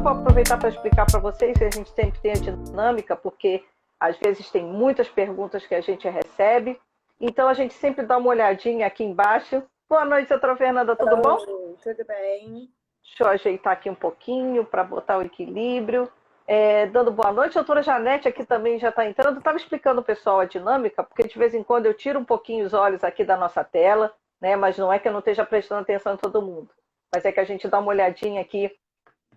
vou aproveitar para explicar para vocês, que a gente sempre tem a dinâmica, porque às vezes tem muitas perguntas que a gente recebe, então a gente sempre dá uma olhadinha aqui embaixo. Boa noite, doutora Fernanda, tudo bom? Oi, tudo bem? Deixa eu ajeitar aqui um pouquinho para botar o equilíbrio. Dando boa noite, a doutora Janete aqui também já está entrando. Estava explicando ao pessoal a dinâmica, porque de vez em quando eu tiro um pouquinho os olhos aqui da nossa tela, né? Mas não é que eu não esteja prestando atenção em todo mundo. Mas é que a gente dá uma olhadinha aqui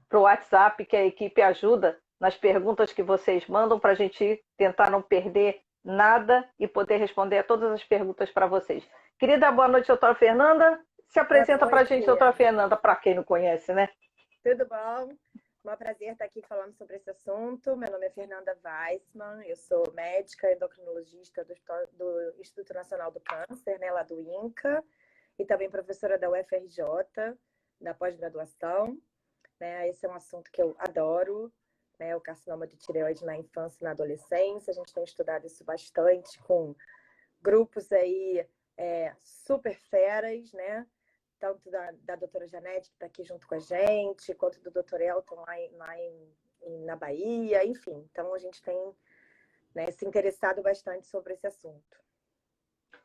para o WhatsApp, que a equipe ajuda nas perguntas que vocês mandam para a gente tentar não perder nada e poder responder a todas as perguntas para vocês. Querida, boa noite, doutora Fernanda. Se Boa apresenta para a gente, noite. doutora Fernanda, para quem não conhece, né? Tudo bom? É um prazer estar aqui falando sobre esse assunto. Meu nome é Fernanda Weissman, eu sou médica endocrinologista do Instituto Nacional do Câncer, né, lá do INCA, e também professora da UFRJ, da pós-graduação. Né? Esse é um assunto que eu adoro, né? O carcinoma de tireoide na infância e na adolescência. A gente tem estudado isso bastante com grupos aí super feras, né? Tanto da doutora Janete, que está aqui junto com a gente, quanto do doutor Elton na Bahia, enfim. Então, a gente tem, né, se interessado bastante sobre esse assunto.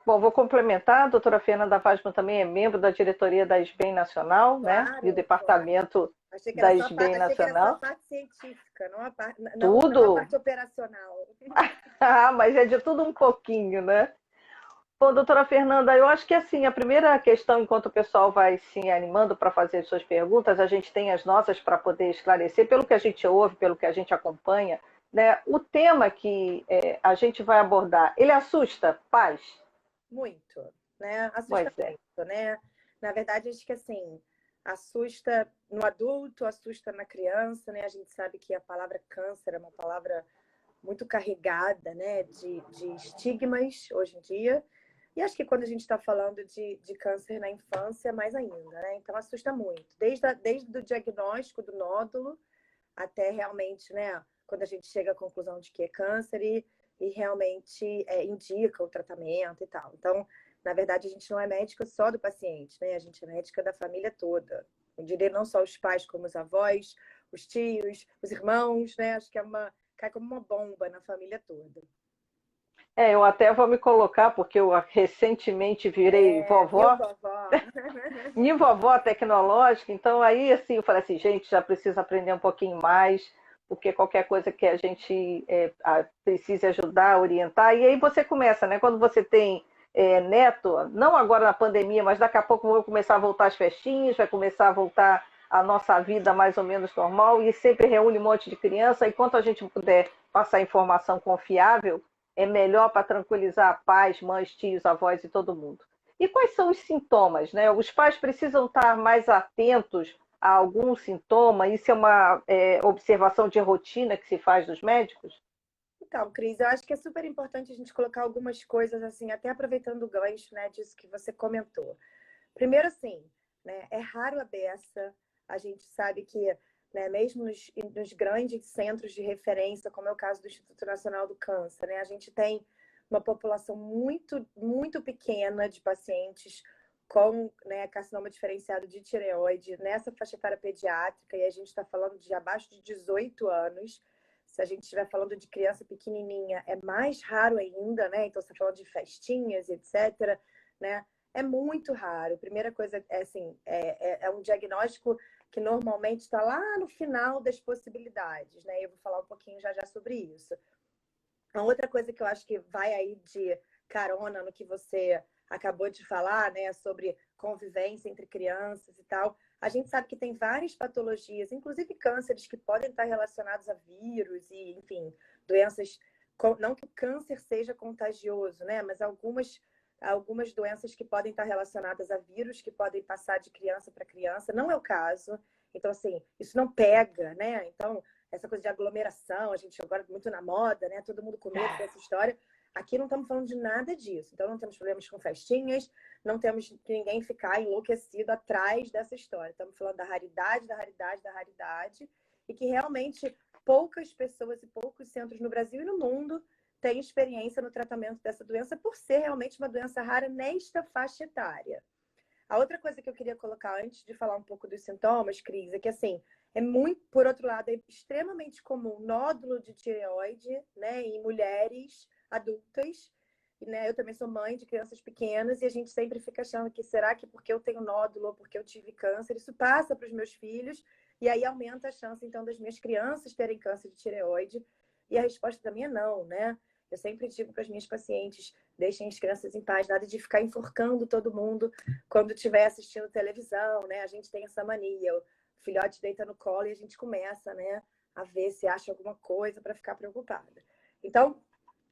Bom, vou complementar. A doutora Fernanda Weissman também é membro da diretoria da SBEM Nacional, Claro, né? E o departamento achei que da era só, SBEM achei que era só a Nacional. parte científica, não a Tudo. parte operacional. Ah, mas é de tudo um pouquinho, né? Bom, doutora Fernanda, eu acho que assim, a primeira questão, enquanto o pessoal vai se animando para fazer as suas perguntas, a gente tem as nossas para poder esclarecer, pelo que a gente ouve, pelo que a gente acompanha, né? O tema que a gente vai abordar, ele assusta pais? Muito, né? Pois Assusta é. muito, né? Na verdade, acho que assim, assusta no adulto, assusta na criança, né? A gente sabe que a palavra câncer é uma palavra muito carregada, né? De estigmas hoje em dia. E acho que quando a gente está falando de câncer na infância, mais ainda, né? Então assusta muito. Desde o diagnóstico do nódulo até realmente, né? Quando a gente chega à conclusão de que é câncer e realmente indica o tratamento e tal. Então, na verdade, a gente não é médica só do paciente, né? A gente é médica da família toda. Eu diria não só os pais, como os avós, os tios, os irmãos, né? Acho que cai como uma bomba na família toda. Eu até vou me colocar, porque eu recentemente virei Viu, vovó, vovó? e vovó tecnológica, então aí assim, eu falei assim, gente, já precisa aprender um pouquinho mais, porque qualquer coisa que a gente precise ajudar, orientar, e aí você começa, né? Quando você tem neto, não agora na pandemia, mas daqui a pouco vão começar a voltar as festinhas, vai começar a voltar a nossa vida mais ou menos normal, e sempre reúne um monte de criança, e quanto a gente puder passar informação confiável, é melhor para tranquilizar pais, mães, tios, avós e todo mundo. E quais são os sintomas, né? Os pais precisam estar mais atentos a algum sintoma? Isso é uma observação de rotina que se faz dos médicos? Então, Cris, eu acho que é super importante a gente colocar algumas coisas, assim, até aproveitando o gancho, né, disso que você comentou. Primeiro, assim, né, é raro a beça. A gente sabe que, né, mesmo nos grandes centros de referência, como é o caso do Instituto Nacional do Câncer, né, a gente tem uma população muito, muito pequena de pacientes com, né, carcinoma diferenciado de tireoide nessa faixa etária pediátrica, e a gente está falando de abaixo de 18 anos. Se a gente estiver falando de criança pequenininha, é mais raro ainda, né? Então, você está falando de festinhas, etc., né? É muito raro. Primeira coisa é assim, é um diagnóstico que normalmente está lá no final das possibilidades, né? Eu vou falar um pouquinho já sobre isso. A outra coisa que eu acho que vai aí de carona no que você acabou de falar, né, sobre convivência entre crianças e tal, a gente sabe que tem várias patologias, inclusive cânceres, que podem estar relacionados a vírus e, enfim, doenças. Não que o câncer seja contagioso, né, mas algumas doenças que podem estar relacionadas a vírus que podem passar de criança para criança. Não é o caso. Então, assim, isso não pega, né? Então, essa coisa de aglomeração, a gente agora muito na moda, né? Todo mundo com medo dessa história. Aqui não estamos falando de nada disso. Então, não temos problemas com festinhas, não temos que ninguém ficar enlouquecido atrás dessa história. Estamos falando da raridade, da raridade, da raridade, e que realmente poucas pessoas e poucos centros no Brasil e no mundo têm experiência no tratamento dessa doença por ser realmente uma doença rara nesta faixa etária. A outra coisa que eu queria colocar antes de falar um pouco dos sintomas, Cris, é que assim, É muito, por outro lado, é extremamente comum nódulo de tireoide, né, em mulheres adultas. E, né, eu também sou mãe de crianças pequenas e a gente sempre fica achando que será que porque eu tenho nódulo ou porque eu tive câncer, isso passa para os meus filhos e aí aumenta a chance, então, das minhas crianças terem câncer de tireoide. E a resposta para mim é não, né? Eu sempre digo para as minhas pacientes, deixem as crianças em paz, nada de ficar enforcando todo mundo quando estiver assistindo televisão, né? A gente tem essa mania, o filhote deita no colo e a gente começa, né, a ver se acha alguma coisa para ficar preocupada. Então,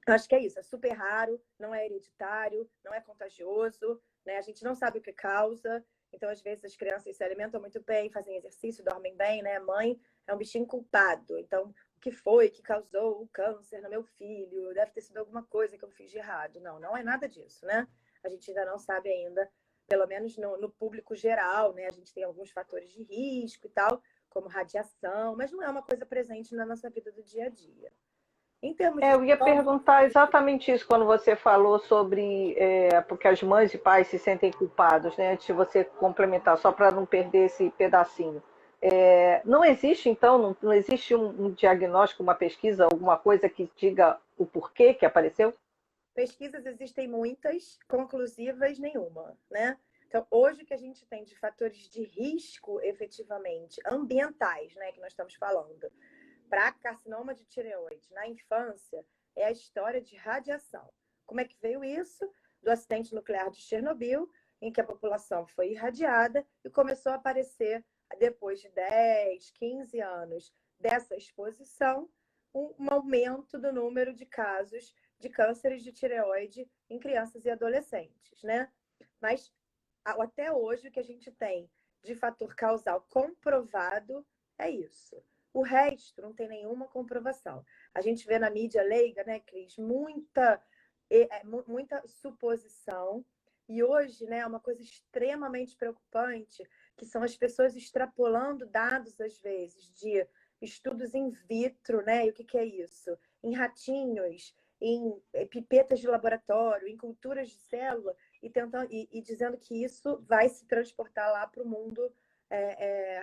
eu acho que é isso, é super raro, não é hereditário, não é contagioso, né? A gente não sabe o que causa, então às vezes as crianças se alimentam muito bem, fazem exercício, dormem bem, né? Mãe é um bichinho culpado, então o que foi que causou o câncer no meu filho? Deve ter sido alguma coisa que eu fiz de errado. Não, não é nada disso, né? A gente ainda não sabe ainda, pelo menos no público geral, né? A gente tem alguns fatores de risco e tal, como radiação, mas não é uma coisa presente na nossa vida do dia a dia. Em termos de Eu ia sintomas, perguntar exatamente isso quando você falou sobre porque as mães e pais se sentem culpados, né? Antes de você complementar, só para não perder esse pedacinho. Não existe, então, não existe um diagnóstico, uma pesquisa, alguma coisa que diga o porquê que apareceu? pesquisas existem muitas, conclusivas nenhuma, né? Então, hoje o que a gente tem de fatores de risco, efetivamente, ambientais, né, que nós estamos falando, para carcinoma de tireoide na infância, é a história de radiação. Como é que veio isso? Do acidente nuclear de Chernobyl, em que a população foi irradiada e começou a aparecer, depois de 10, 15 anos dessa exposição, um aumento do número de casos de cânceres de tireoide em crianças e adolescentes, né? Mas até hoje o que a gente tem de fator causal comprovado é isso. O resto não tem nenhuma comprovação. A gente vê na mídia leiga, né, Cris, muita suposição. E hoje, né, é uma coisa extremamente preocupante, que são as pessoas extrapolando dados, às vezes, de estudos in vitro, né? E o que é isso? Em ratinhos, em pipetas de laboratório, em culturas de célula, e dizendo que isso vai se transportar lá para o mundo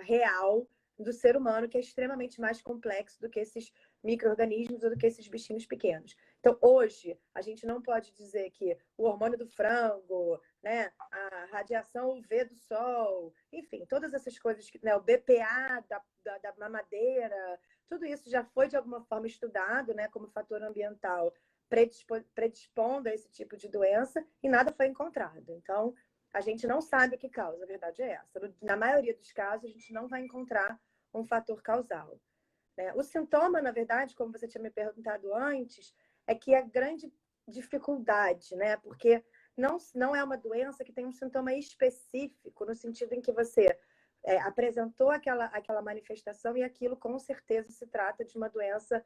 real do ser humano, que é extremamente mais complexo do que esses micro-organismos ou do que esses bichinhos pequenos. Então, hoje, a gente não pode dizer que o hormônio do frango, né, a radiação UV do sol, enfim, todas essas coisas, né, o BPA da mamadeira, tudo isso já foi de alguma forma estudado, né, como fator ambiental predispondo a esse tipo de doença e nada foi encontrado. Então, a gente não sabe o que causa, a verdade é essa. Na maioria dos casos, a gente não vai encontrar um fator causal. Né? O sintoma, na verdade, como você tinha me perguntado antes, é que é grande dificuldade, né? Porque não é uma doença que tem um sintoma específico, no sentido em que você apresentou aquela manifestação e aquilo com certeza se trata de uma doença,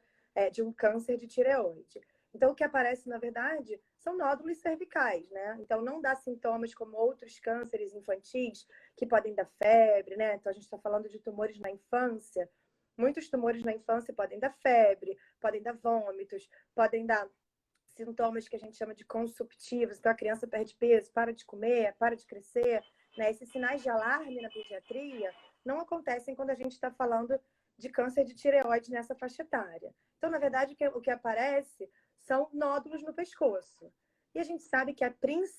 de um câncer de tireoide. Então, o que aparece, na verdade, são nódulos cervicais, né? Então, não dá sintomas como outros cânceres infantis, que podem dar febre, né? Então, a gente está falando de tumores na infância. Muitos tumores na infância podem dar febre, podem dar vômitos, podem dar sintomas que a gente chama de consumptivos. Então, a criança perde peso, para de comer, para de crescer. Né? Esses sinais de alarme na pediatria não acontecem quando a gente está falando de câncer de tireoide nessa faixa etária. Então, na verdade, o que aparece são nódulos no pescoço. E a gente sabe que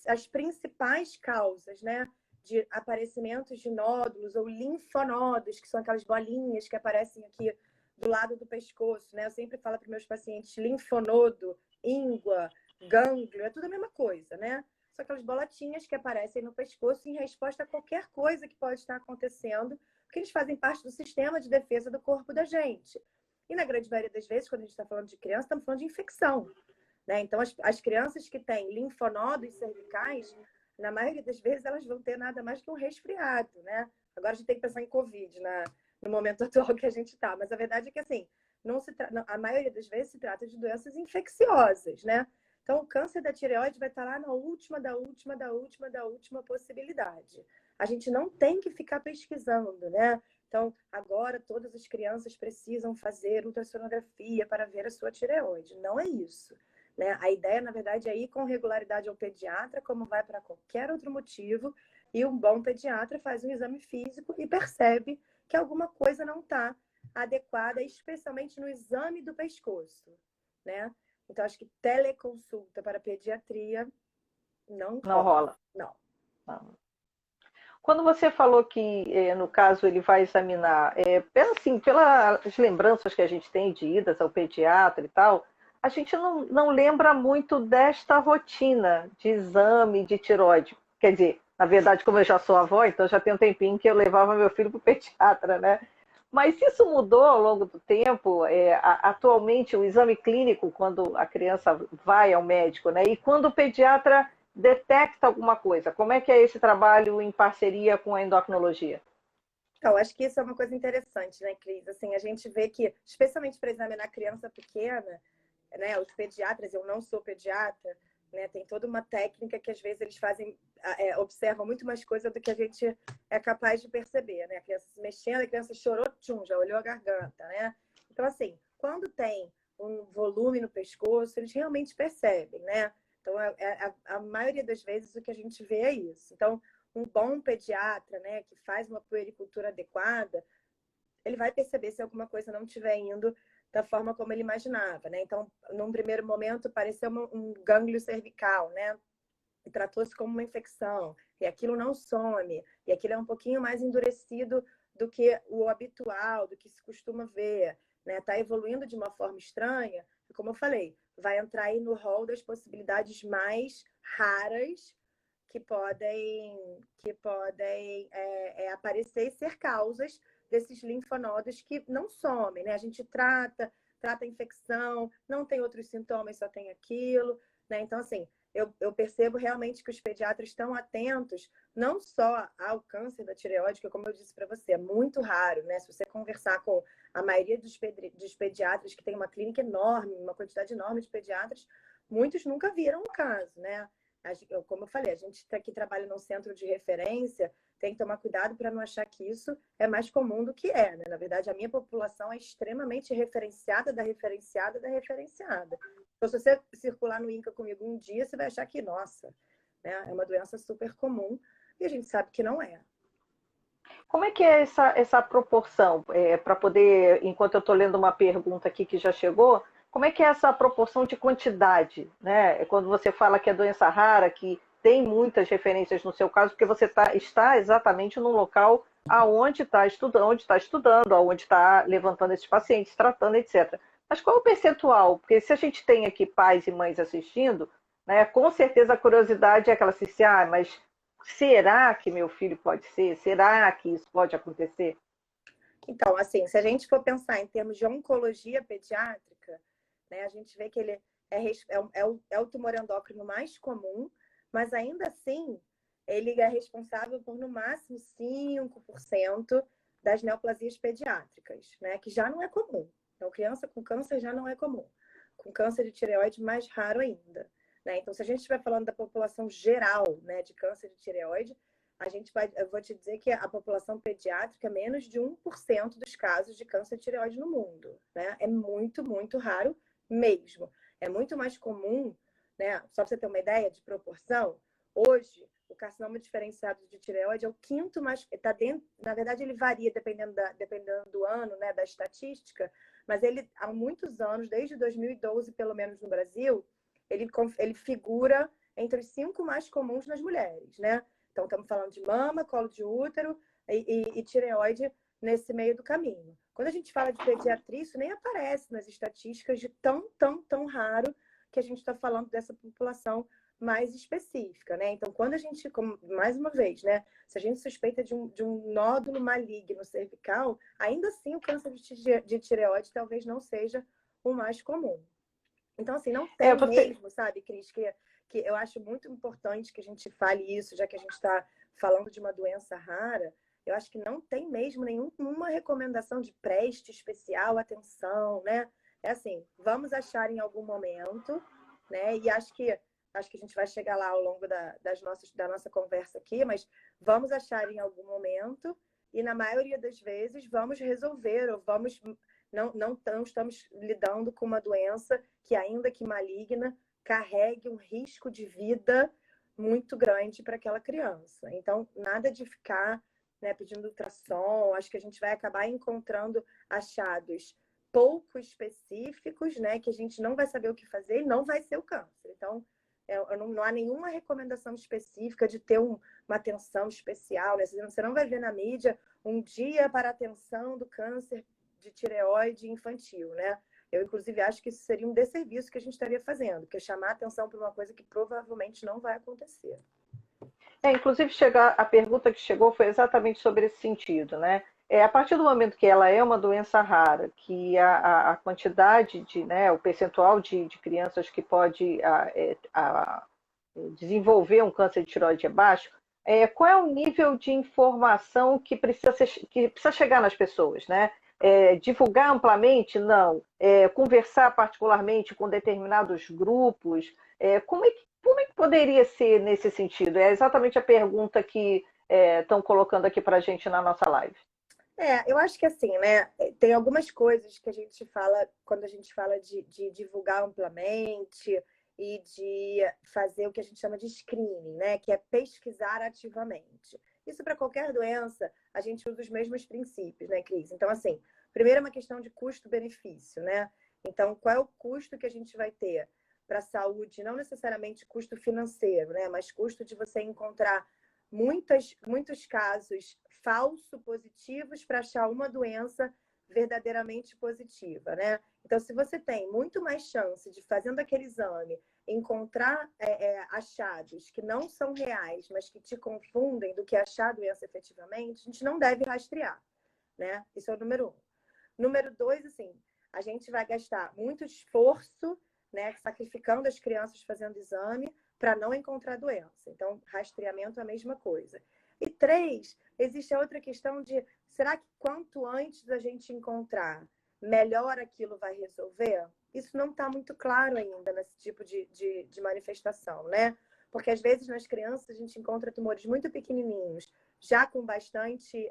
as principais causas, né, de aparecimentos de nódulos ou linfonodos, que são aquelas bolinhas que aparecem aqui do lado do pescoço, né? Eu sempre falo para meus pacientes linfonodo, íngua, gânglio, é tudo a mesma coisa, né? São aquelas bolotinhas que aparecem no pescoço em resposta a qualquer coisa que pode estar acontecendo, porque eles fazem parte do sistema de defesa do corpo da gente. E na grande maioria das vezes, quando a gente está falando de criança, estamos falando de infecção. Né? Então, as crianças que têm linfonodos cervicais, na maioria das vezes, elas vão ter nada mais que um resfriado. Né? Agora a gente tem que pensar em Covid no momento atual que a gente está. Mas a verdade é que, assim, a maioria das vezes se trata de doenças infecciosas. Né? Então, o câncer da tireoide vai estar lá na última da última possibilidade. A gente não tem que ficar pesquisando, né? Então, agora todas as crianças precisam fazer ultrassonografia para ver a sua tireoide. Não é isso. Né? A ideia, na verdade, é ir com regularidade ao pediatra, como vai para qualquer outro motivo, e um bom pediatra faz um exame físico e percebe que alguma coisa não está adequada, especialmente no exame do pescoço, né? Então, acho que teleconsulta para pediatria não Não rola. rola. Não. Não. Quando você falou que, no caso, ele vai examinar, assim, pelas lembranças que a gente tem de idas ao pediatra e tal, a gente não lembra muito desta rotina de exame de tireoide. Quer dizer, na verdade, como eu já sou avó, então já tem um tempinho que eu levava meu filho para o pediatra, né? Mas isso mudou ao longo do tempo. Atualmente, o exame clínico, quando a criança vai ao médico, né? E quando o pediatra detecta alguma coisa, como é que é esse trabalho em parceria com a endocrinologia? Então, acho que isso é uma coisa interessante, né, Cris? Assim, a gente vê que, especialmente para examinar criança pequena, né, os pediatras, eu não sou pediatra, né, tem toda uma técnica que às vezes eles fazem, observam muito mais coisa do que a gente é capaz de perceber, né? A criança se mexendo, a criança chorou, tchum, já olhou a garganta, né? Então, assim, quando tem um volume no pescoço, eles realmente percebem, né? Então, a maioria das vezes o que a gente vê é isso. Então, um bom pediatra, né, que faz uma puericultura adequada, ele vai perceber se alguma coisa não estiver indo da forma como ele imaginava, né? Então, num primeiro momento, pareceu um gânglio cervical, né? E tratou-se como uma infecção, e aquilo não some, e aquilo é um pouquinho mais endurecido do que o habitual, do que se costuma ver, né? Está evoluindo de uma forma estranha, e como eu falei, vai entrar aí no rol das possibilidades mais raras que podem aparecer e ser causas desses linfonodos que não somem, né? A gente trata a infecção, não tem outros sintomas, só tem aquilo, né? Então, assim, eu percebo realmente que os pediatras estão atentos não só ao câncer da tireoide, que, como eu disse para você, é muito raro, né? Se você conversar com a maioria dos pediatras, que tem uma clínica enorme, uma quantidade enorme de pediatras, muitos nunca viram um caso, né? Como eu falei, a gente que trabalha num centro de referência tem que tomar cuidado para não achar que isso é mais comum do que é, né? Na verdade, a minha população é extremamente referenciada da referenciada da referenciada. Então, se você circular no INCA comigo um dia, você vai achar que, nossa, né, é uma doença super comum e a gente sabe que não é. Como é que é essa proporção? Para poder, enquanto eu estou lendo uma pergunta aqui que já chegou, como é que é essa proporção de quantidade? Né? Quando você fala que é doença rara, que tem muitas referências no seu caso, porque você está exatamente no local aonde está estudando, aonde está levantando esses pacientes, tratando, etc. Mas qual é o percentual? Porque se a gente tem aqui pais e mães assistindo, né, com certeza a curiosidade é aquela assim, mas será que meu filho pode ser? Será que isso pode acontecer? Então, assim, se a gente for pensar em termos de oncologia pediátrica, né, a gente vê que ele é o tumor endócrino mais comum, mas ainda assim ele é responsável por no máximo 5% das neoplasias pediátricas, né, que já não é comum. Então, criança com câncer já não é comum. Com câncer de tireoide, mais raro ainda. Né? Então, se a gente estiver falando da população geral, né, de câncer de tireoide, eu vou te dizer que a população pediátrica é menos de 1% dos casos de câncer de tireoide no mundo, né? É muito, muito raro mesmo. É muito mais comum, né? Só para você ter uma ideia de proporção, hoje o carcinoma diferenciado de tireoide é o quinto mais, está dentro, na verdade ele varia dependendo do ano, né, da estatística, mas ele há muitos anos, desde 2012 pelo menos no Brasil, ele figura entre os 5 mais comuns nas mulheres, né? Então, estamos falando de mama, colo de útero e tireoide nesse meio do caminho. Quando a gente fala de pediatria, isso nem aparece nas estatísticas de tão raro que a gente está falando dessa população mais específica, né? Então, quando a gente, mais uma vez, né? Se a gente suspeita de um nódulo maligno cervical, ainda assim o câncer de tireoide talvez não seja o mais comum. Então, assim, não tem Você... mesmo, sabe, Cris, que eu acho muito importante que a gente fale isso, já que a gente está falando de uma doença rara. Eu acho que não tem mesmo nenhuma recomendação de preste especial atenção, né? É assim, vamos achar em algum momento, né? E acho que a gente vai chegar lá ao longo da nossa conversa aqui, mas vamos achar em algum momento e, na maioria das vezes, vamos resolver ou vamos... Não estamos lidando com uma doença que, ainda que maligna, carregue um risco de vida muito grande para aquela criança. Então, nada de ficar, né, pedindo ultrassom, acho que a gente vai acabar encontrando achados pouco específicos, né, que a gente não vai saber o que fazer e não vai ser o câncer. Então, não há nenhuma recomendação específica de ter uma atenção especial, né? Você não vai ver na mídia um dia para a atenção do câncer de tireoide infantil, né? Eu, inclusive, acho que isso seria um desserviço que a gente estaria fazendo, que é chamar atenção para uma coisa que provavelmente não vai acontecer. Inclusive, a pergunta que chegou foi exatamente sobre esse sentido, né? A partir do momento que ela é uma doença rara, que a quantidade né, o percentual de crianças que pode desenvolver um câncer de tireoide é baixo, qual é o nível de informação que precisa chegar nas pessoas, né? Divulgar amplamente? Não. Conversar particularmente com determinados grupos? Como é que poderia ser nesse sentido? É exatamente a pergunta que estão colocando aqui para a gente na nossa live. Eu acho que assim, né? Tem algumas coisas que a gente fala quando a gente fala de divulgar amplamente e de fazer o que a gente chama de screening, né? Que é pesquisar ativamente. Isso para qualquer doença, a gente usa os mesmos princípios, né, Cris? Então, assim, primeiro é uma questão de custo-benefício, né? Então, qual é o custo que a gente vai ter para a saúde? Não necessariamente custo financeiro, né? Mas custo de você encontrar muitos casos falso positivos para achar uma doença verdadeiramente positiva, né? Então, se você tem muito mais chance de, fazendo aquele exame, encontrar achados que não são reais, mas que te confundem do que achar a doença efetivamente, a gente não deve rastrear, né? Isso é o número 1. Número 2, assim, a gente vai gastar muito esforço, né, sacrificando as crianças fazendo exame para não encontrar doença. Então, rastreamento é a mesma coisa. E 3, existe a outra questão de, será que quanto antes da gente encontrar, melhor aquilo vai resolver? Isso não está muito claro ainda nesse tipo de manifestação, né? Porque às vezes nas crianças a gente encontra tumores muito pequenininhos, já com bastante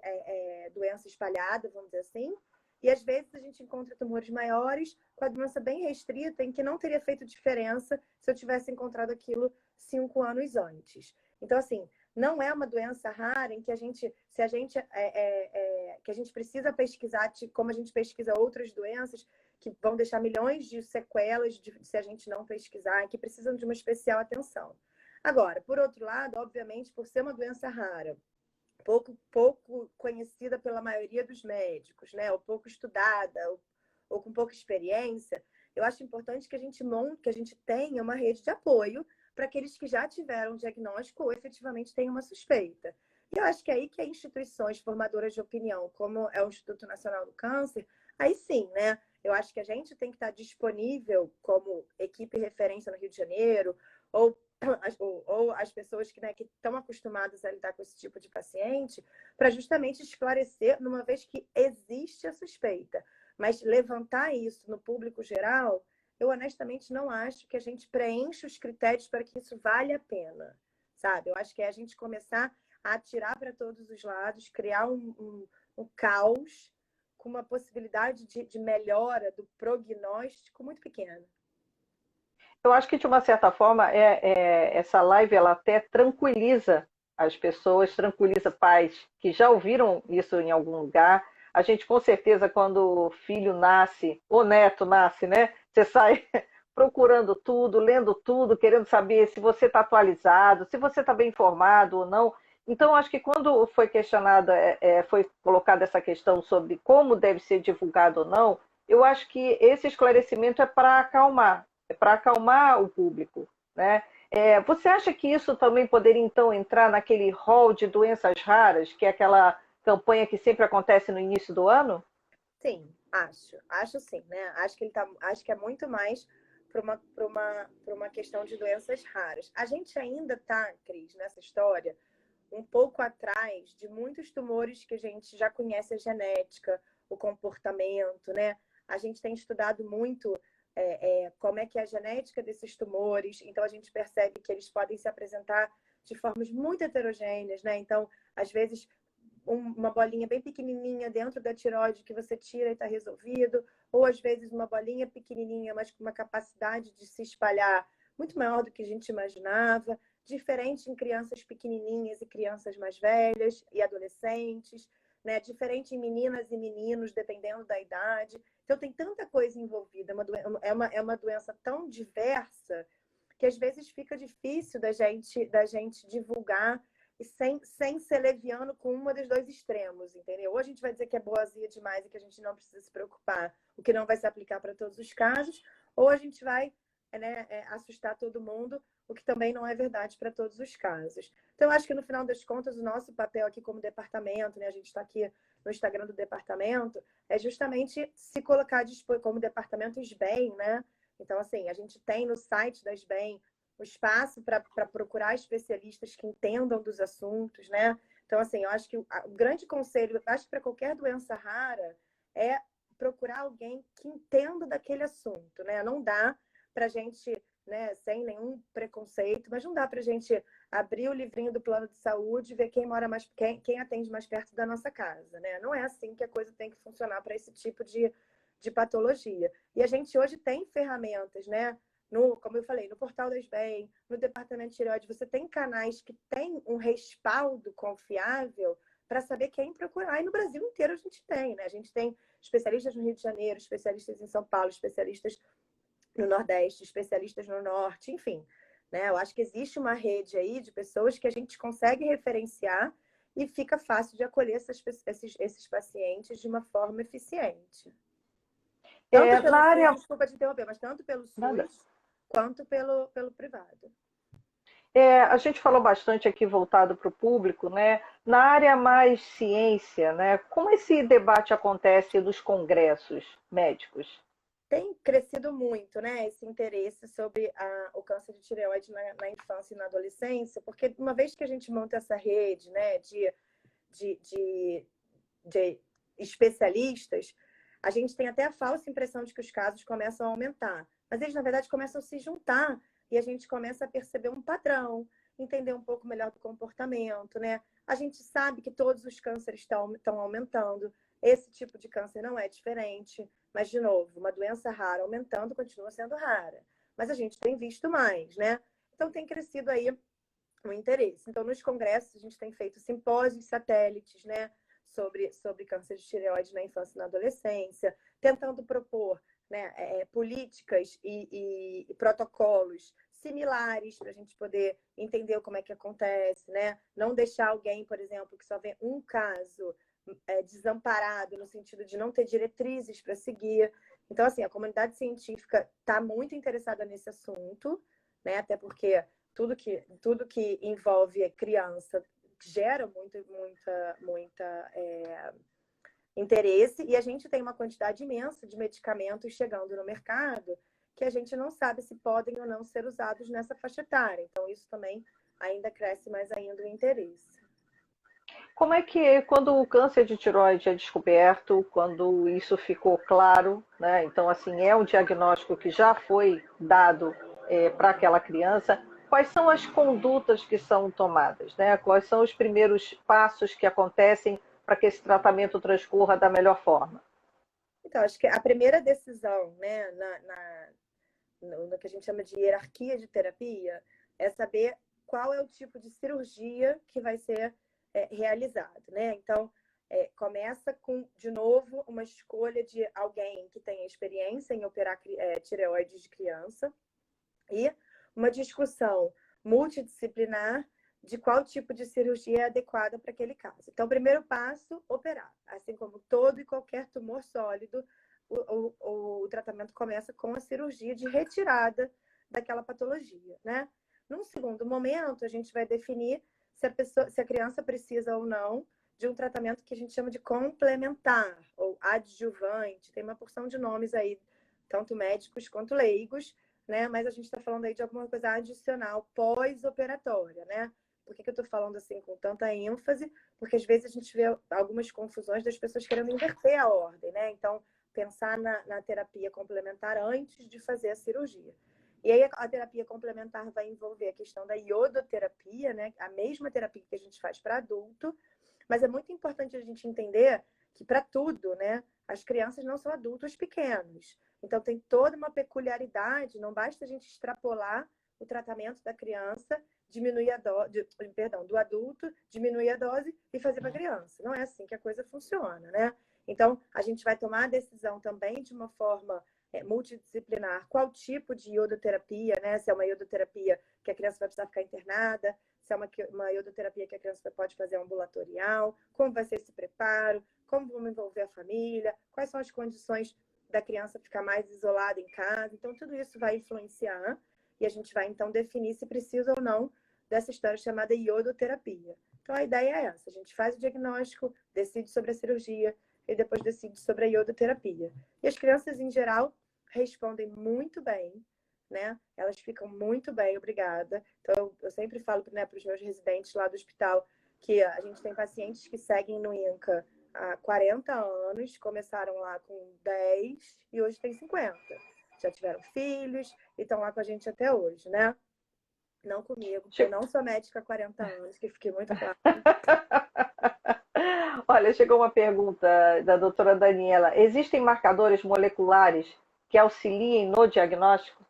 doença espalhada, vamos dizer assim, e às vezes a gente encontra tumores maiores com a doença bem restrita, em que não teria feito diferença se eu tivesse encontrado aquilo 5 anos antes. Então, assim, não é uma doença rara em que que a gente precisa pesquisar, como a gente pesquisa outras doenças que vão deixar milhões de sequelas se a gente não pesquisar, que precisam de uma especial atenção. Agora, por outro lado, obviamente, por ser uma doença rara, pouco conhecida pela maioria dos médicos, né? Ou pouco estudada, ou com pouca experiência, eu acho importante que a gente tenha uma rede de apoio para aqueles que já tiveram diagnóstico ou efetivamente têm uma suspeita. E eu acho que é aí que as instituições formadoras de opinião, como é o Instituto Nacional do Câncer, aí sim, né? Eu acho que a gente tem que estar disponível como equipe referência no Rio de Janeiro, ou as pessoas que estão acostumadas a lidar com esse tipo de paciente, para justamente esclarecer, numa vez que existe a suspeita. Mas levantar isso no público geral, eu honestamente não acho que a gente preenche os critérios para que isso valha a pena, sabe? Eu acho que é a gente começar a atirar para todos os lados, criar um caos com uma possibilidade de melhora do prognóstico muito pequena. Eu acho que, de uma certa forma, essa live ela até tranquiliza as pessoas, tranquiliza pais que já ouviram isso em algum lugar. A gente, com certeza, quando o filho nasce, o neto nasce, né? Você sai procurando tudo, lendo tudo, querendo saber se você está atualizado, se você está bem informado ou não. Então, acho que quando foi questionada, foi colocada essa questão sobre como deve ser divulgado ou não, eu acho que esse esclarecimento é para acalmar o público, né? Você acha que isso também poderia, então, entrar naquele hall de doenças raras, que é aquela campanha que sempre acontece no início do ano? Sim, acho. Acho sim, né? Acho que é muito mais para uma questão de doenças raras. A gente ainda está, Cris, nessa história, um pouco atrás de muitos tumores que a gente já conhece a genética, o comportamento, né? A gente tem estudado muito como é que é a genética desses tumores, então a gente percebe que eles podem se apresentar de formas muito heterogêneas, né? Então, às vezes, uma bolinha bem pequenininha dentro da tireoide que você tira e está resolvido, ou às vezes uma bolinha pequenininha, mas com uma capacidade de se espalhar muito maior do que a gente imaginava. diferente em crianças pequenininhas e crianças mais velhas e adolescentes, né? Diferente em meninas e meninos, dependendo da idade. Então, tem tanta coisa envolvida. É uma doença tão diversa que às vezes fica difícil da gente divulgar e sem ser leviano com uma dos dois extremos, entendeu? Ou a gente vai dizer que é boazinha demais e que a gente não precisa se preocupar, o que não vai se aplicar para todos os casos, ou a gente vai, né, assustar todo mundo, o que também não é verdade para todos os casos. Então, eu acho que no final das contas, o nosso papel aqui como departamento, né, a gente está aqui no Instagram do departamento, é justamente se colocar como departamento SBEM, né? Então, assim, a gente tem no site da SBEM o espaço para procurar especialistas que entendam dos assuntos, né? Então, assim, eu acho que o grande conselho, acho que para qualquer doença rara, é procurar alguém que entenda daquele assunto, né? Não dá para a gente, né, sem nenhum preconceito, mas não dá para a gente abrir o livrinho do plano de saúde e ver quem atende mais perto da nossa casa, né? Não é assim que a coisa tem que funcionar para esse tipo de patologia. E a gente hoje tem ferramentas, né? Como eu falei, no portal da SBEM, no departamento de tireoide, você tem canais que têm um respaldo confiável para saber quem procurar. E no Brasil inteiro a gente tem, né? A gente tem especialistas no Rio de Janeiro, especialistas em São Paulo, especialistas no Nordeste, especialistas no Norte, enfim. Né? Eu acho que existe uma rede aí de pessoas que a gente consegue referenciar e fica fácil de acolher esses pacientes de uma forma eficiente. Tanto pelo Na SUS, área... desculpa te interromper, mas tanto pelo Nada. SUS quanto pelo privado. A gente falou bastante aqui voltado para o público, né? Na área mais ciência, né? Como esse debate acontece nos congressos médicos? Tem crescido muito, né, esse interesse sobre o câncer de tireoide na infância e na adolescência, porque uma vez que a gente monta essa rede, né, de, de, de especialistas, a gente tem até a falsa impressão de que os casos começam a aumentar. Mas eles, na verdade, começam a se juntar e a gente começa a perceber um padrão, entender um pouco melhor do comportamento, né? A gente sabe que todos os cânceres estão aumentando. Esse tipo de câncer não é diferente. Mas, de novo, uma doença rara aumentando continua sendo rara. Mas a gente tem visto mais, né? Então, tem crescido aí o interesse. Então, nos congressos, a gente tem feito simpósios satélites, né, sobre câncer de tireoide na infância e na adolescência, tentando propor, né, políticas e protocolos similares para a gente poder entender como é que acontece, né? Não deixar alguém, por exemplo, que só vê um caso desamparado no sentido de não ter diretrizes para seguir. Então, assim, a comunidade científica está muito interessada nesse assunto, né? Até porque tudo que envolve criança gera muita interesse, e a gente tem uma quantidade imensa de medicamentos chegando no mercado que a gente não sabe se podem ou não ser usados nessa faixa etária. Então, isso também ainda cresce mais ainda o interesse. Como é que, quando o câncer de tireoide é descoberto, quando isso ficou claro, né? Então, assim, é um diagnóstico que já foi dado para aquela criança, quais são as condutas que são tomadas, né? Quais são os primeiros passos que acontecem para que esse tratamento transcorra da melhor forma? Então, acho que a primeira decisão, né, no que a gente chama de hierarquia de terapia, é saber qual é o tipo de cirurgia que vai ser realizado, né? Então, começa com, de novo, uma escolha de alguém que tenha experiência em operar tireoides de criança e uma discussão multidisciplinar de qual tipo de cirurgia é adequada para aquele caso. Então, o primeiro passo, operar. Assim como todo e qualquer tumor sólido, o tratamento começa com a cirurgia de retirada daquela patologia, né? Num segundo momento, a gente vai definir se a criança precisa ou não de um tratamento que a gente chama de complementar ou adjuvante. Tem uma porção de nomes aí, tanto médicos quanto leigos, né? Mas a gente está falando aí de alguma coisa adicional pós-operatória, né? Por que eu estou falando assim com tanta ênfase? Porque às vezes a gente vê algumas confusões das pessoas querendo inverter a ordem, né? Então, pensar na terapia complementar antes de fazer a cirurgia. E aí a terapia complementar vai envolver a questão da iodoterapia, né? A mesma terapia que a gente faz para adulto, mas é muito importante a gente entender que para tudo, né? As crianças não são adultos pequenos. Então tem toda uma peculiaridade, não basta a gente extrapolar o tratamento da criança diminuir a dose, perdão, do adulto, diminuir a dose e fazer para a criança. Não é assim que a coisa funciona, né? Então, a gente vai tomar a decisão também de uma forma multidisciplinar, qual tipo de iodoterapia, né? Se é uma iodoterapia que a criança vai precisar ficar internada, se é uma iodoterapia que a criança pode fazer ambulatorial, como vai ser esse preparo, como vamos envolver a família, quais são as condições da criança ficar mais isolada em casa. Então, tudo isso vai influenciar e a gente vai, então, definir se precisa ou não dessa história chamada iodoterapia. Então, a ideia é essa. A gente faz o diagnóstico, decide sobre a cirurgia e depois decide sobre a iodoterapia. E as crianças, em geral, respondem muito bem, né? Elas ficam muito bem, obrigada. Então, eu sempre falo, né, para os meus residentes lá do hospital que a gente tem pacientes que seguem no INCA há 40 anos, começaram lá com 10 e hoje tem 50. Já tiveram filhos e estão lá com a gente até hoje, né? Não comigo, porque eu não sou médica há 40 anos, que fiquei muito claro. Olha, chegou uma pergunta da doutora Daniela. Existem marcadores moleculares que auxiliem no diagnóstico?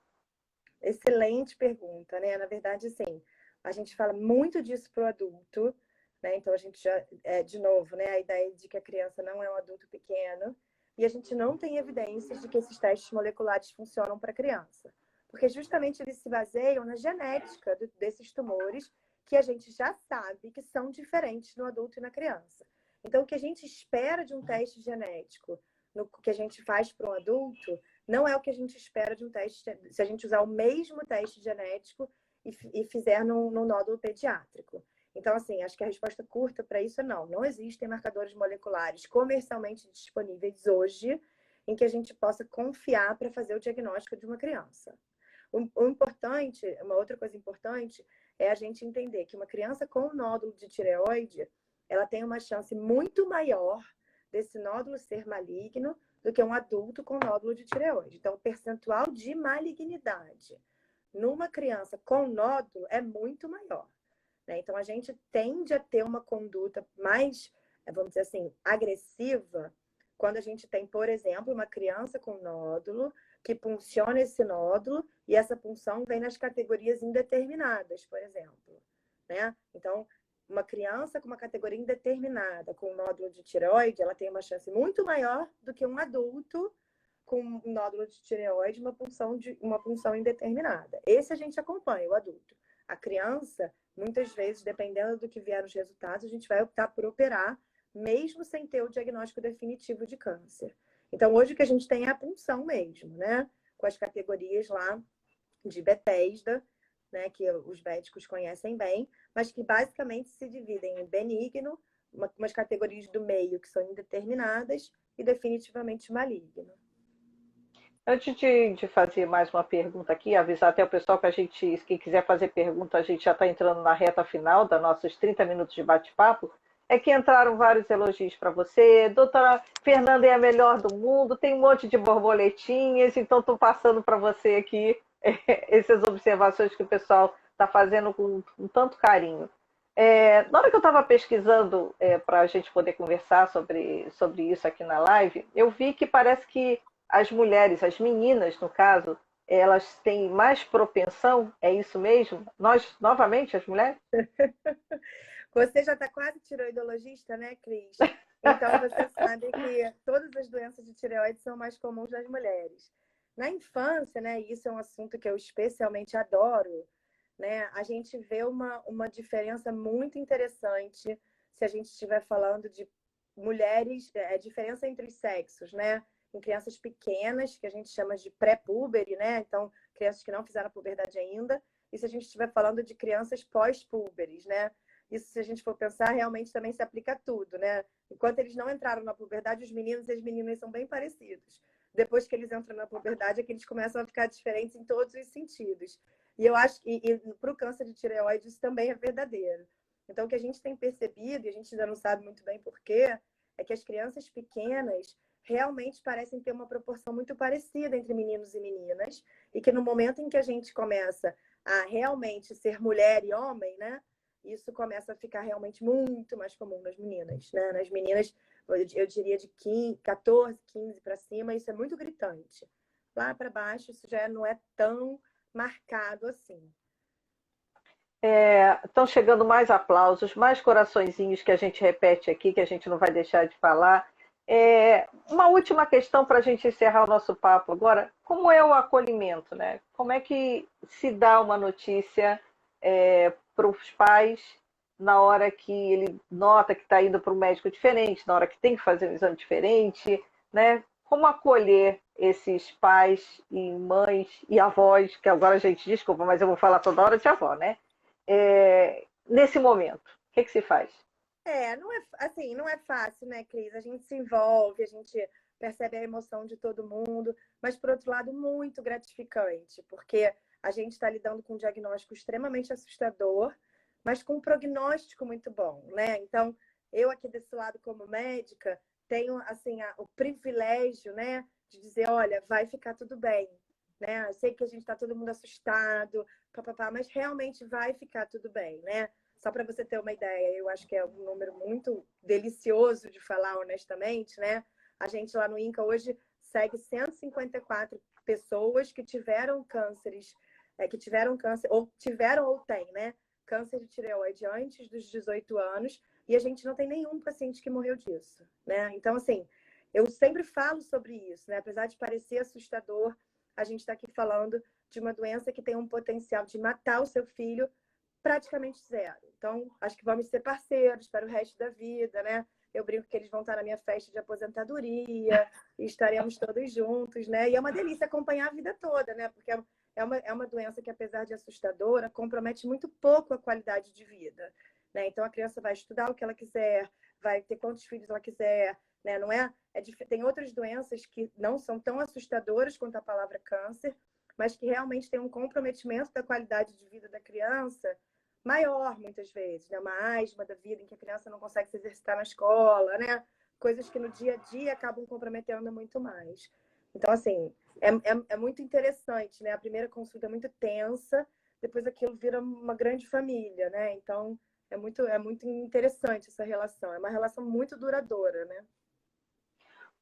Excelente pergunta, né? Na verdade, sim. A gente fala muito disso para o adulto, né? Então, a gente já, de novo, né? A ideia de que a criança não é um adulto pequeno. E a gente não tem evidências de que esses testes moleculares funcionam para a criança. Porque justamente eles se baseiam na genética desses tumores que a gente já sabe que são diferentes no adulto e na criança. Então, o que a gente espera de um teste genético, no que a gente faz para um adulto, não é o que a gente espera de um teste, se a gente usar o mesmo teste genético e fizer no nódulo pediátrico. Então, assim, acho que a resposta curta para isso é não. Não existem marcadores moleculares comercialmente disponíveis hoje em que a gente possa confiar para fazer o diagnóstico de uma criança. O importante, uma outra coisa importante, é a gente entender que uma criança com nódulo de tireoide, ela tem uma chance muito maior desse nódulo ser maligno do que um adulto com nódulo de tireoide. Então, o percentual de malignidade numa criança com nódulo é muito maior, né? Então, a gente tende a ter uma conduta mais, vamos dizer assim, agressiva quando a gente tem, por exemplo, uma criança com nódulo que punciona esse nódulo e essa punção vem nas categorias indeterminadas, por exemplo, né? Então, uma criança com uma categoria indeterminada, com nódulo de tireoide, ela tem uma chance muito maior do que um adulto com um nódulo de tireoide, uma punção indeterminada. Esse a gente acompanha, o adulto. A criança, muitas vezes, dependendo do que vier os resultados, a gente vai optar por operar, mesmo sem ter o diagnóstico definitivo de câncer. Então, hoje o que a gente tem é a punção mesmo, né? Com as categorias lá de Bethesda, né, que os médicos conhecem bem, mas que basicamente se dividem em benigno, umas categorias do meio que são indeterminadas e definitivamente maligno. Antes de fazer mais uma pergunta aqui, avisar até o pessoal que a gente, quem quiser fazer pergunta, a gente já está entrando na reta final da nossos 30 minutos de bate-papo, é que entraram vários elogios para você. Doutora Fernanda é a melhor do mundo, tem um monte de borboletinhas, então estou passando para você aqui essas observações que o pessoal está fazendo com tanto carinho. Na hora que eu estava pesquisando para a gente poder conversar sobre isso aqui na live, eu vi que parece que as mulheres, as meninas, no caso, elas têm mais propensão, é isso mesmo? Nós, novamente, as mulheres? Você já está quase tireoidologista, né, Cris? Então, você sabe que todas as doenças de tireoide são mais comuns nas mulheres. Na infância, né, e isso é um assunto que eu especialmente adoro, né, a gente vê uma diferença muito interessante se a gente estiver falando de mulheres, diferença entre os sexos, né? Em crianças pequenas, que a gente chama de pré-púbere, né? Então, crianças que não fizeram a puberdade ainda. E se a gente estiver falando de crianças pós-púberes, né? Isso, se a gente for pensar, realmente também se aplica a tudo, né? Enquanto eles não entraram na puberdade, os meninos e as meninas são bem parecidos. Depois que eles entram na puberdade, é que eles começam a ficar diferentes em todos os sentidos. E eu acho que para o câncer de tireoide isso também é verdadeiro. Então, o que a gente tem percebido, e a gente ainda não sabe muito bem por quê, é que as crianças pequenas realmente parecem ter uma proporção muito parecida entre meninos e meninas, e que no momento em que a gente começa a realmente ser mulher e homem, né, isso começa a ficar realmente muito mais comum nas meninas, né? Nas meninas, eu diria de 15, 14, 15 para cima, isso é muito gritante. Lá para baixo, isso já não é tão marcado assim. Estão chegando mais aplausos, mais coraçõezinhos que a gente repete aqui, que a gente não vai deixar de falar. Uma última questão para a gente encerrar o nosso papo agora. Como é o acolhimento, né? Como é que se dá uma notícia para os pais na hora que ele nota que está indo para um médico diferente, na hora que tem que fazer um exame diferente, né? Como acolher esses pais e mães e avós, que agora a gente, desculpa, mas eu vou falar toda hora de avó, né? Nesse momento, o que se faz? Não é assim, não é fácil, né, Cris? A gente se envolve, a gente percebe a emoção de todo mundo, mas por outro lado, muito gratificante, porque a gente está lidando com um diagnóstico extremamente assustador, mas com um prognóstico muito bom, né? Então, eu aqui desse lado como médica tenho assim o privilégio, né, de dizer, olha, vai ficar tudo bem, né? Eu sei que a gente está todo mundo assustado, papapá, mas realmente vai ficar tudo bem, né? Só para você ter uma ideia, eu acho que é um número muito delicioso de falar honestamente, né? A gente lá no INCA hoje segue 154 pessoas que tiveram cânceres, ou têm, né? Câncer de tireoide antes dos 18 anos, e a gente não tem nenhum paciente que morreu disso, né? Então, assim, eu sempre falo sobre isso, né? Apesar de parecer assustador, a gente está aqui falando de uma doença que tem um potencial de matar o seu filho praticamente zero. Então, acho que vamos ser parceiros para o resto da vida, né? Eu brinco que eles vão estar na minha festa de aposentadoria e estaremos todos juntos, né? E é uma delícia acompanhar a vida toda, né? Porque é uma doença que, apesar de assustadora, compromete muito pouco a qualidade de vida, né? Então, a criança vai estudar o que ela quiser, vai ter quantos filhos ela quiser, né? Não é, tem outras doenças que não são tão assustadoras quanto a palavra câncer, mas que realmente tem um comprometimento da qualidade de vida da criança maior, muitas vezes, né? Uma asma da vida em que a criança não consegue se exercitar na escola, né? Coisas que no dia a dia acabam comprometendo muito mais. Então, assim, é muito interessante, né? A primeira consulta é muito tensa, depois aquilo vira uma grande família, né? Então, é muito interessante essa relação. É uma relação muito duradoura, né?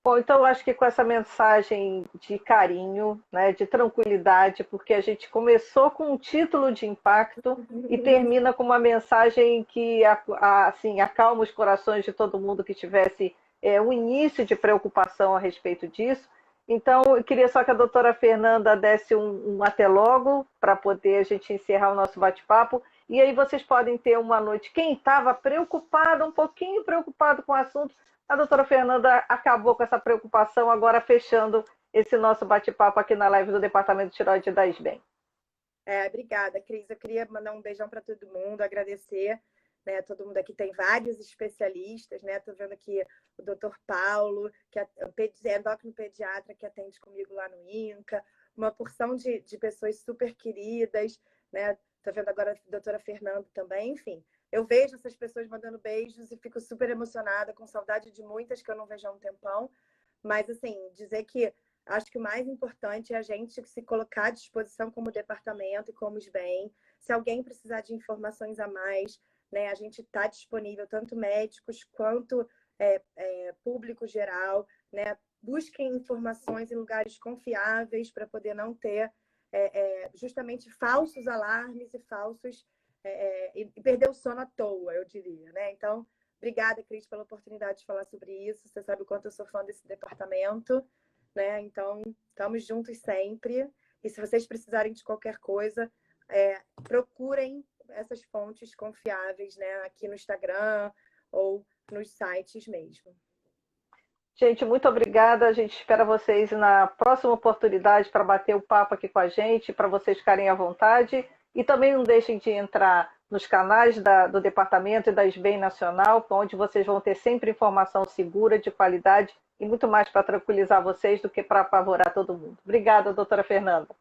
Bom, então eu acho que com essa mensagem de carinho, né, de tranquilidade, porque a gente começou com um título de impacto e termina com uma mensagem que assim, acalma os corações de todo mundo que tivesse um início de preocupação a respeito disso. Então, eu queria só que a doutora Fernanda desse um até logo para poder a gente encerrar o nosso bate-papo. E aí vocês podem ter uma noite. Quem estava preocupado, um pouquinho preocupado com o assunto, a doutora Fernanda acabou com essa preocupação, agora fechando esse nosso bate-papo aqui na live do Departamento de Tireoide da SBEM. Obrigada, Cris. Eu queria mandar um beijão para todo mundo, agradecer, né? Todo mundo aqui tem vários especialistas, né? Estou vendo aqui o doutor Paulo, que é endócrino pediatra, que atende comigo lá no INCA, uma porção de pessoas super queridas, né? Estou vendo agora a doutora Fernanda também, enfim. Eu vejo essas pessoas mandando beijos e fico super emocionada, com saudade de muitas que eu não vejo há um tempão. Mas, assim, dizer que acho que o mais importante é a gente se colocar à disposição como departamento e como SBEM. Se alguém precisar de informações a mais, né, a gente está disponível, tanto médicos quanto público geral, né? Busquem informações em lugares confiáveis para poder não ter justamente falsos alarmes e falsos e perder o sono à toa, eu diria, né? Então, obrigada, Cris, pela oportunidade de falar sobre isso. Você sabe o quanto eu sou fã desse departamento, né? Então, estamos juntos sempre. E se vocês precisarem de qualquer coisa, procurem essas fontes confiáveis, né? Aqui no Instagram ou nos sites mesmo. Gente, muito obrigada. A gente espera vocês na próxima oportunidade para bater o papo aqui com a gente, para vocês ficarem à vontade. E também não deixem de entrar nos canais do Departamento e da SBEM Nacional, onde vocês vão ter sempre informação segura, de qualidade e muito mais para tranquilizar vocês do que para apavorar todo mundo. Obrigada, doutora Fernanda.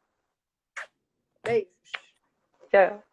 Beijos. Tchau.